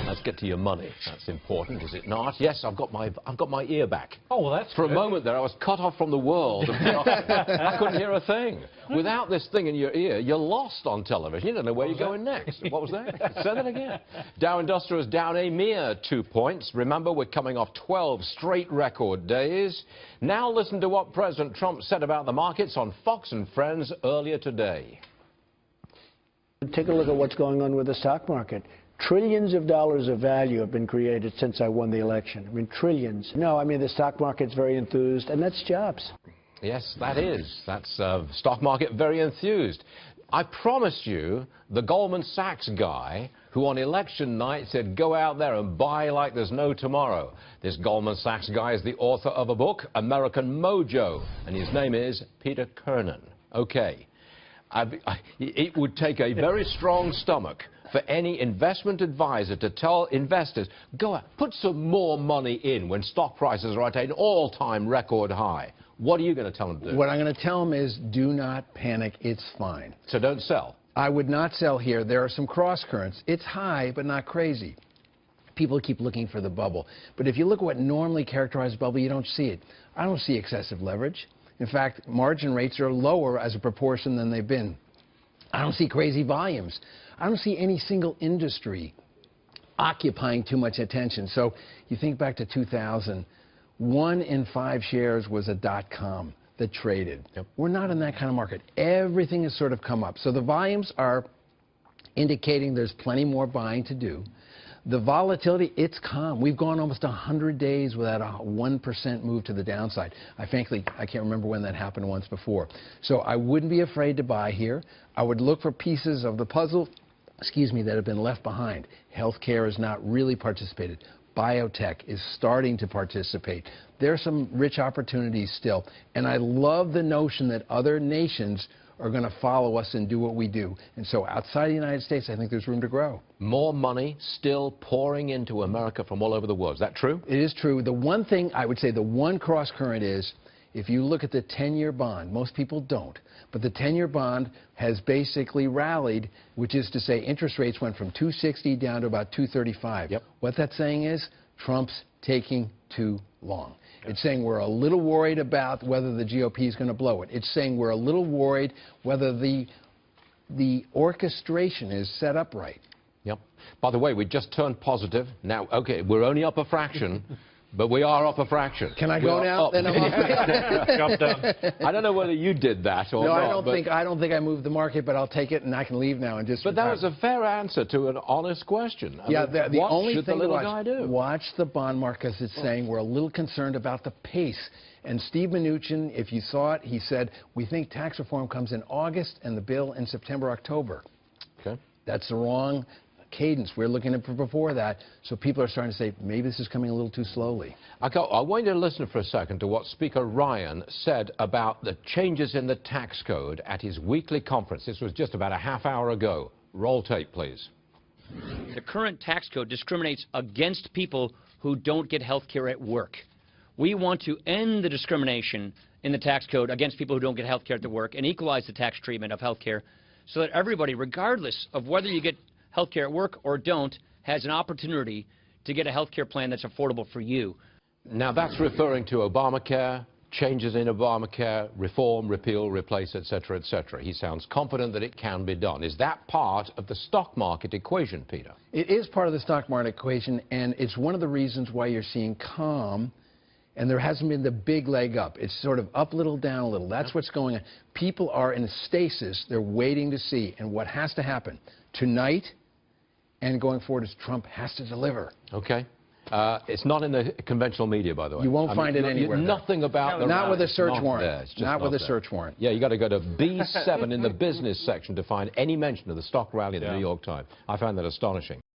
Let's get to your money. That's important, is it not? Yes, I've got my ear back. Oh, well, that's For good. a moment there, I was cut off from the world. I couldn't hear a thing. Without this thing in your ear, you're lost on television. You don't know where you're going next. What was that? Say that again. Dow Industrial is down a mere 2 points. Remember, we're coming off 12 straight record days. Now listen to what President Trump said about the markets on Fox and Friends earlier today. Take a look at what's going on with the stock market. Trillions of dollars of value have been created since I won the election. I mean, trillions. No, I mean, the stock market's very enthused, and that's jobs. Yes, that is. That's stock market very enthused. I promised you the Goldman Sachs guy who on election night said, go out there and buy like there's no tomorrow. This Goldman Sachs guy is the author of a book, American Mojo, and his name is Peter Kernan. Okay. It would take a very strong stomach for any investment advisor to tell investors, go out, put some more money in when stock prices are at an all-time record high. What are you going to tell them to do? What I'm going to tell them is do not panic. It's fine. So don't sell? I would not sell here. There are some cross currents. It's high, but not crazy. People keep looking for the bubble. But if you look at what normally characterizes a bubble, you don't see it. I don't see excessive leverage. In fact, margin rates are lower as a proportion than they've been. I don't see crazy volumes. I don't see any single industry occupying too much attention. So you think back to 2000, 1 in 5 shares was a .com that traded. Yep. We're not in that kind of market. Everything has sort of come up. So the volumes are indicating there's plenty more buying to do. The volatility, it's calm. We've gone almost 100 days without a 1% move to the downside. I can't remember when that happened once before. So I wouldn't be afraid to buy here. I would look for pieces of the puzzle, that have been left behind. Healthcare has not really participated. Biotech is starting to participate. There are some rich opportunities still. And I love the notion that other nations are going to follow us and do what we do. And so outside the United States, I think there's room to grow. More money still pouring into America from all over the world. Is that true? It is true. The one thing I would say, the one cross current is, if you look at the 10-year bond, most people don't, but the 10-year bond has basically rallied, which is to say interest rates went from 260 down to about 235. Yep. What that's saying is Trump's taking too long. It's saying we're a little worried about whether the GOP is going to blow it. It's saying we're a little worried whether the orchestration is set up right. Yep. By the way, we just turned positive. Now, okay, we're only up a fraction, but we are up a fraction. Can I go now? Then I'm up. I don't know whether you did that or not. No, I don't think I moved the market, but I'll take it and I can leave now and just. But that was a fair answer to an honest question. Yeah, the only thing the little guy do? Watch the bond market. It's saying we're a little concerned about the pace. And Steve Mnuchin, if you saw it, he said we think tax reform comes in August and the bill in September, October. Okay. That's the wrong cadence. We're looking at before that, so people are starting to say maybe this is coming a little too slowly. I want you to listen for a second to what Speaker Ryan said about the changes in the tax code at his weekly conference. This was just about a half hour ago. Roll tape, please. The current tax code discriminates against people who don't get health care at work. We want to end the discrimination in the tax code against people who don't get health care at work and equalize the tax treatment of health care so that everybody, regardless of whether you get health care at work or don't, has an opportunity to get a health care plan that's affordable for you. Now, that's referring to Obamacare, changes in Obamacare, reform, repeal, replace, etc., etc. He sounds confident that it can be done. Is that part of the stock market equation, Peter? It is part of the stock market equation, and it's one of the reasons why you're seeing calm, and there hasn't been the big leg up. It's sort of up a little, down a little. That's what's going on. People are in a stasis. They're waiting to see. And what has to happen tonight and going forward is Trump has to deliver. Okay. It's not in the conventional media, by the way. You won't find it anywhere. Nothing about the not with a search warrant. Not with a search warrant. Yeah, you got to go to B7 in the business section to find any mention of the stock rally in the New York Times. I find that astonishing.